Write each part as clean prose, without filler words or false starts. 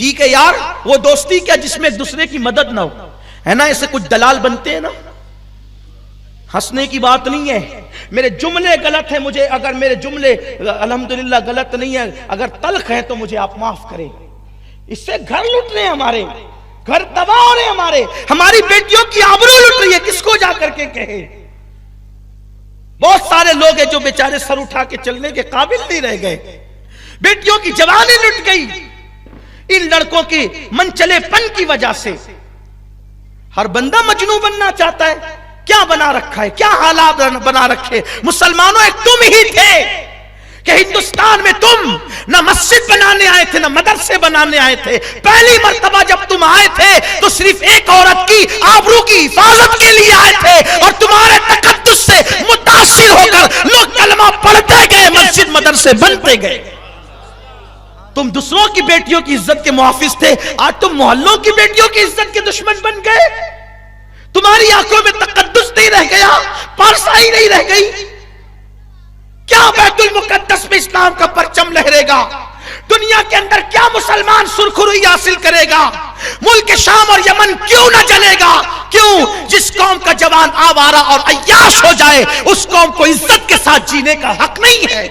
ٹھیک ہے یار، وہ دوستی کیا جس میں ایک دوسرے کی مدد نہ ہو، ہے نا؟ ایسے کچھ دلال بنتے ہیں نا، ہنسنے کی بات نہیں ہے۔ میرے جملے غلط ہیں، مجھے اگر میرے جملے الحمدللہ غلط نہیں ہے، اگر تلخ ہے تو مجھے آپ معاف کریں۔ اس سے گھر لٹ رہے ہیں، ہمارے گھر تباہ ہو رہے ہیں، ہماری بیٹیوں کی آبرو لٹ رہی ہے، کس کو جا کر کے کہے؟ بہت سارے لوگ ہیں جو بیچارے سر اٹھا کے چلنے کے قابل نہیں رہ گئے، بیٹیوں کی جوانی لٹ گئی ان لڑکوں کی منچلے پن کی وجہ سے۔ ہر بندہ مجنوں بننا چاہتا ہے، کیا بنا رکھا ہے، کیا حالات بنا رکھے؟ مسلمانوں ایک تم ہی تھے کہ ہندوستان میں تم نہ مسجد بنانے آئے تھے نہ مدرسے بنانے آئے تھے۔ پہلی مرتبہ جب تم آئے تھے تو صرف ایک عورت کی آبرو کی حفاظت کے لیے آئے تھے، اور تمہارے تقدس سے متاثر ہو کر لوگ کلمہ پڑھتے گئے، مسجد مدرسے بنتے گئے۔ تم دوسروں کی بیٹیوں کی عزت کے محافظ تھے، آج تم محلوں کی بیٹیوں کی عزت کے دشمن بن گئے۔ تمہاری آنکھوں میں تقدس نہیں رہ گیا، پارسائی نہیں رہ گئی۔ کیا بیت المقدس میں اسلام کا پرچم لہرے گا؟ دنیا کے اندر کیا مسلمان سرخروئی حاصل کرے گا؟ ملک شام اور یمن کیوں نہ جلے گا؟ کیوں؟ جس قوم کا جوان آوارہ اور عیاش ہو جائے، اس قوم کو عزت کے ساتھ جینے کا حق نہیں ہے۔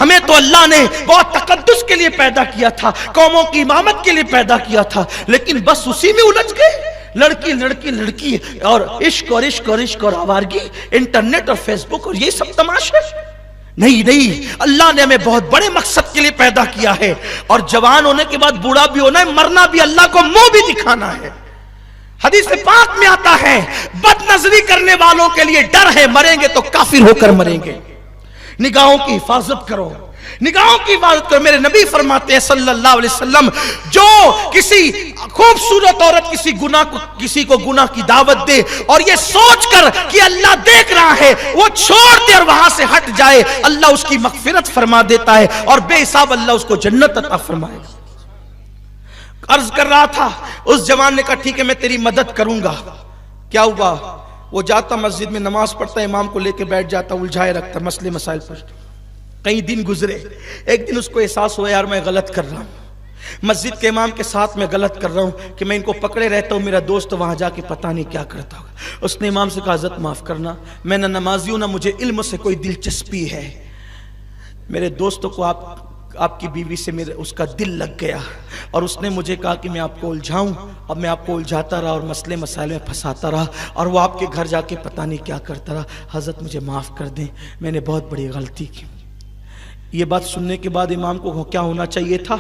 ہمیں تو اللہ نے بہت تقدس کے لیے پیدا کیا تھا، قوموں کی امامت کے لیے پیدا کیا تھا، لیکن بس اسی میں الجھ گئے۔ لڑکی لڑکی لڑکی اور عشق اور عشق اور عشق اور آوارگی، انٹرنیٹ اور فیس بک اور یہ سب تماشے۔ نہیں، اللہ نے ہمیں بہت بڑے مقصد کے لیے پیدا کیا ہے، اور جوان ہونے کے بعد بوڑھا بھی ہونا ہے، مرنا بھی اللہ کو منہ بھی دکھانا ہے۔ حدیث پاک میں آتا ہے بد نظری کرنے والوں کے لیے ڈر ہے، مریں گے تو کافر ہو کر مریں گے۔ نگاہوں کی حفاظت کرو، نگاہوں کی حفاظت کرو۔ میرے نبی فرماتے ہیں صلی اللہ علیہ وسلم، جو کسی خوبصورت عورت کسی کو گناہ کی دعوت دے اور یہ سوچ کر کہ اللہ دیکھ رہا ہے، وہ چھوڑ دے اور وہاں سے ہٹ جائے، اللہ اس کی مغفرت فرما دیتا ہے، اور بے حساب اللہ اس کو جنت عطا فرمائے گا۔ عرض کر رہا تھا، اس جوان نے کہا ٹھیک ہے میں تیری مدد کروں گا۔ کیا ہوا؟ وہ جاتا مسجد میں نماز پڑھتا، امام کو لے کے بیٹھ جاتا، الجھائے رکھتا، مسئلے مسائل پر۔ کئی دن گزرے، ایک دن اس کو احساس ہوا یار میں غلط کر رہا ہوں، مسجد کے امام کے ساتھ میں غلط کر رہا ہوں کہ میں ان کو پکڑے رہتا ہوں، میرا دوست وہاں جا کے پتہ نہیں کیا کرتا ہوگا۔ اس نے امام سے کہا حضرت معاف کرنا، میں نہ نمازی ہوں نہ مجھے علم سے کوئی دلچسپی ہے، میرے دوستوں کو آپ کی بیوی سے اس کا دل لگ گیا، اور اس نے مجھے کہا کہ میں آپ کو الجھاؤں، اب میں آپ کو الجھاتا رہا اور مسئلے مسائل میں پھنساتا رہا، اور وہ آپ کے گھر جا کے پتہ نہیں کیا کرتا رہا، حضرت مجھے معاف کر دیں، میں نے بہت بڑی غلطی کی۔ یہ بات سننے کے بعد امام کو کیا ہونا چاہیے تھا؟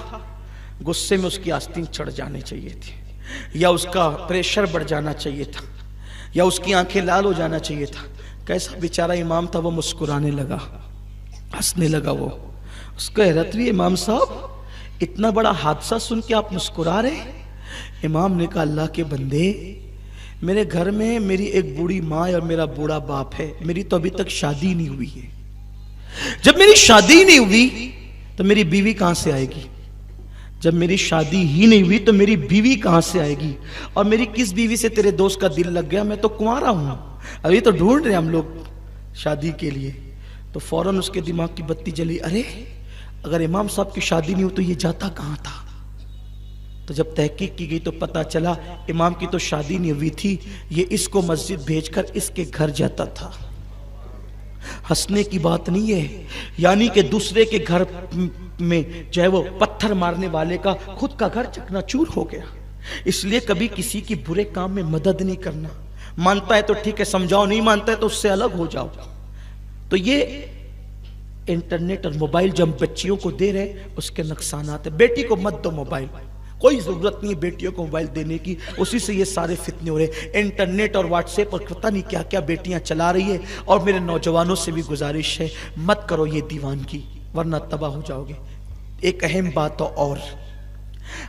غصے میں اس کی آستین چڑھ جانے چاہیے تھی، یا اس کا پریشر بڑھ جانا چاہیے تھا، یا اس کی آنکھیں لال ہو جانا چاہیے تھا۔ کیسا بیچارہ امام تھا، وہ مسکرانے لگا، ہنسنے لگا۔ وہ اس کو حیرت ہوئی، امام صاحب اتنا بڑا حادثہ سن کے آپ مسکرا رہے؟ امام نے کہا اللہ کے بندے، میرے گھر میں میری ایک بوڑھی ماں اور میرا بوڑھا باپ ہے، میری تو ابھی تک شادی نہیں ہوئی ہے، جب میری شادی نہیں ہوئی تو میری بیوی کہاں سے آئے گی؟ جب میری شادی ہی نہیں ہوئی تو میری بیوی کہاں سے آئے گی؟ اور میری کس بیوی سے تیرے دوست کا دل لگ گیا؟ میں تو کنوارا ہوں، ابھی تو ڈھونڈ رہے ہم لوگ شادی کے لیے۔ تو فوراً اس کے دماغ کی بتی جلی، ارے اگر امام صاحب کی شادی نہیں ہوئی تو یہ جاتا کہاں تھا؟ تو جب تحقیق کی گئی تو پتہ چلا امام کی تو شادی نہیں ہوئی تھی، یہ اس کو مسجد بھیج کر اس کے گھر جاتا تھا۔ ہنسنے کی بات نہیں ہے، یعنی کہ دوسرے کے گھر میں جو ہے وہ پتھر مارنے والے کا خود کا گھر چکنا چور ہو گیا۔ اس لیے کبھی کسی کی برے کام میں مدد نہیں کرنا، مانتا ہے تو ٹھیک ہے سمجھاؤ، نہیں مانتا ہے تو اس سے الگ ہو جاؤ۔ تو یہ انٹرنیٹ اور موبائل جو ہم بچیوں کو دے رہے اس کے نقصانات ہیں۔ بیٹی کو مت دو موبائل، کوئی ضرورت نہیں ہے بیٹیوں کو موبائل دینے کی، اسی سے یہ سارے فتنے ہو رہے ہیں۔ انٹرنیٹ اور واٹس ایپ اور پتہ نہیں کیا کیا بیٹیاں چلا رہی ہے، اور میرے نوجوانوں سے بھی گزارش ہے مت کرو یہ دیوانگی، ورنہ تباہ ہو جاؤ گے۔ ایک اہم بات اور،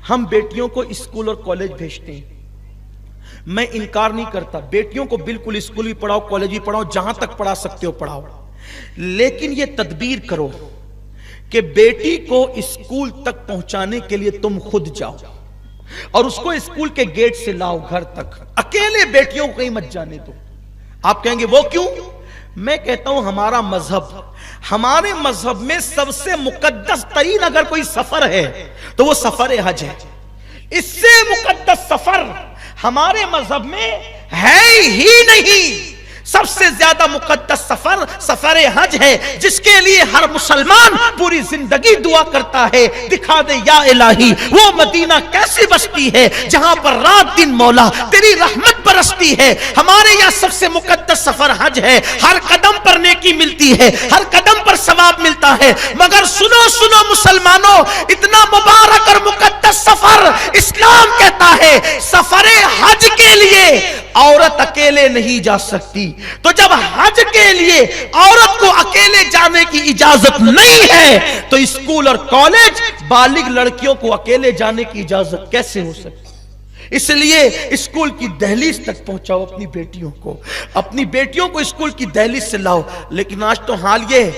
ہم بیٹیوں کو اسکول اور کالج بھیجتے ہیں، میں انکار نہیں کرتا، بیٹیوں کو بالکل اسکول بھی پڑھاؤ، کالج بھی پڑھاؤ، جہاں تک پڑھا سکتے ہو پڑھاؤ، لیکن یہ تدبیر کرو کہ بیٹی کو اسکول تک پہنچانے کے لیے تم خود جاؤ اور اس کو اسکول کے گیٹ سے لاؤ گھر تک، اکیلے بیٹیوں کو کہیں مت جانے دو۔ آپ کہیں گے وہ کیوں؟ میں کہتا ہوں ہمارے مذہب میں سب سے مقدس ترین اگر کوئی سفر ہے تو وہ سفر حج ہے. اس سے مقدس سفر ہمارے مذہب میں ہے ہی نہیں. سب سے زیادہ مقدس سفر سفر حج ہے، جس کے لیے ہر مسلمان پوری زندگی دعا کرتا ہے، دکھا دے یا الہی وہ مدینہ کیسی بستی ہے جہاں پر رات دن مولا تیری رحمت برستی ہے. ہمارے یہاں سب سے مقدس سفر حج ہے. ہر قدم پر نیکی ملتی ہے، ہر قدم پر ثواب ملتا ہے. مگر سنو مسلمانوں، اتنا مبارک اور مقدس سفر اسلام کہتا ہے سفر حج کے لیے عورت اکیلے نہیں جا سکتی. تو جب حج کے لیے عورت کو اکیلے جانے کی اجازت نہیں ہے تو اسکول اور کالج بالغ لڑکیوں کو اکیلے جانے کی اجازت کیسے ہو سکتی؟ اس لیے اسکول کی دہلیز تک پہنچاؤ اپنی بیٹیوں کو اسکول کی دہلیز سے لاؤ. لیکن آج تو حال یہ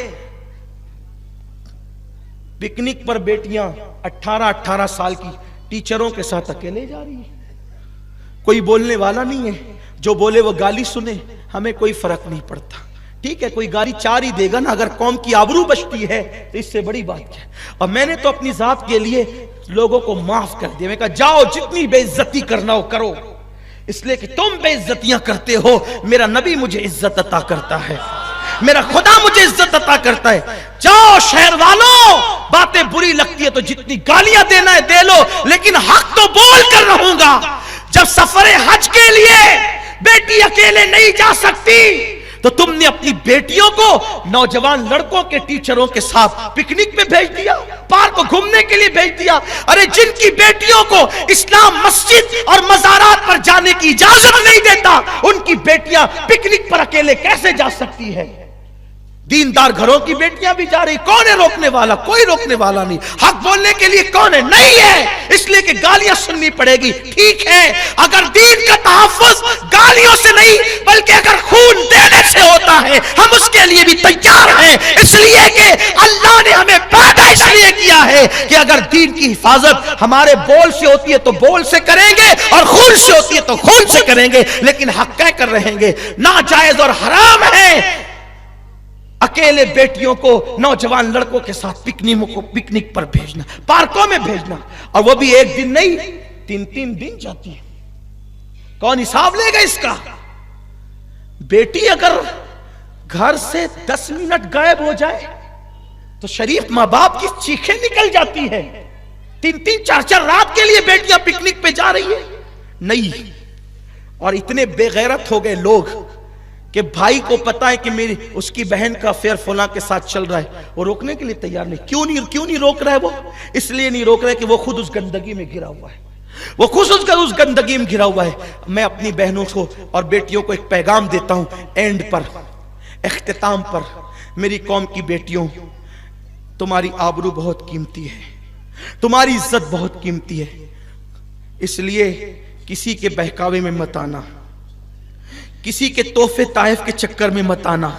پکنک پر بیٹیاں 18 سال کی ٹیچروں کے ساتھ اکیلے جا رہی ہیں. کوئی بولنے والا نہیں ہے، جو بولے وہ گالی سنے، ہمیں کوئی فرق نہیں پڑتا. ٹھیک ہے، کوئی گالی 4 ہی دے گا نا، اگر قوم کی آبرو بچتی ہے تو اس سے بڑی بات کیا. اور میں نے تو اپنی ذات کے لیے لوگوں کو معاف کر دیا. میں کہا جاؤ جتنی بے عزتی کرنا ہو کرو، اس لیے کہ تم بے عزتیاں کرتے ہو، میرا نبی مجھے عزت عطا کرتا ہے، میرا خدا مجھے عزت عطا کرتا ہے. جاؤ شہر والوں، باتیں بری لگتی ہے تو جتنی گالیاں دینا ہے دے لو، لیکن حق تو بول کر رہوں گا. جب سفر حج کے لیے بیٹی اکیلے نہیں جا سکتی تو تم نے اپنی بیٹیوں کو نوجوان لڑکوں کے ٹیچروں کے ساتھ پکنک میں بھیج دیا، پارک کو گھومنے کے لیے بھیج دیا. ارے جن کی بیٹیوں کو اسلام مسجد اور مزارات پر جانے کی اجازت نہیں دیتا، ان کی بیٹیاں پکنک پر اکیلے کیسے جا سکتی ہے؟ دیندار گھروں کی بیٹیاں بھی جا رہی. کون ہے روکنے والا؟ کوئی روکنے والا نہیں. حق بولنے کے لیے کون ہے؟ نہیں ہے. اس لیے کہ گالیاں سننی پڑے گی. ٹھیک ہے، اگر دین کا تحفظ گالیوں سے نہیں بلکہ اگر خون دینے سے ہوتا ہے ہم اس کے لیے بھی تیار ہیں. اس لیے کہ اللہ نے ہمیں پیدا اس لیے کیا ہے کہ اگر دین کی حفاظت ہمارے بول سے ہوتی ہے تو بول سے کریں گے، اور خون سے ہوتی ہے تو خون سے کریں گے. لیکن حق کہہ کر رہیں گے. ناجائز اور حرام ہے اکیلے بیٹیوں کو نوجوان لڑکوں کے ساتھ پکنک پر بھیجنا، پارکوں میں بھیجنا، اور وہ بھی 1 دن نہیں 3 دن جاتی ہے. کون حساب لے گا اس کا؟ بیٹی اگر گھر سے 10 منٹ غائب ہو جائے تو شریف ماں باپ کی چیخیں نکل جاتی ہے. 3 4 رات کے لیے بیٹیاں پکنک پہ جا رہی ہے نہیں. اور اتنے بے غیرت ہو گئے لوگ کہ بھائی کو پتا ہے کہ میری اس کی بہن کا افیئر فلاں کے ساتھ چل رہا ہے، وہ روکنے کے لیے تیار نہیں. کیوں نہیں روک رہا ہے؟ وہ اس لیے نہیں روک رہا ہے کہ وہ خود اس گندگی میں گھرا ہوا ہے، وہ خود اس گندگی میں گھرا ہوا ہے. میں اپنی بہنوں کو اور بیٹیوں کو ایک پیغام دیتا ہوں اینڈ پر، اختتام پر. میری قوم کی بیٹیوں، تمہاری آبرو بہت قیمتی ہے، تمہاری عزت بہت قیمتی ہے. اس لیے کسی کے بہکاوے میں مت آنا، کسی کے تحفے طائف کے چکر میں مت آنا.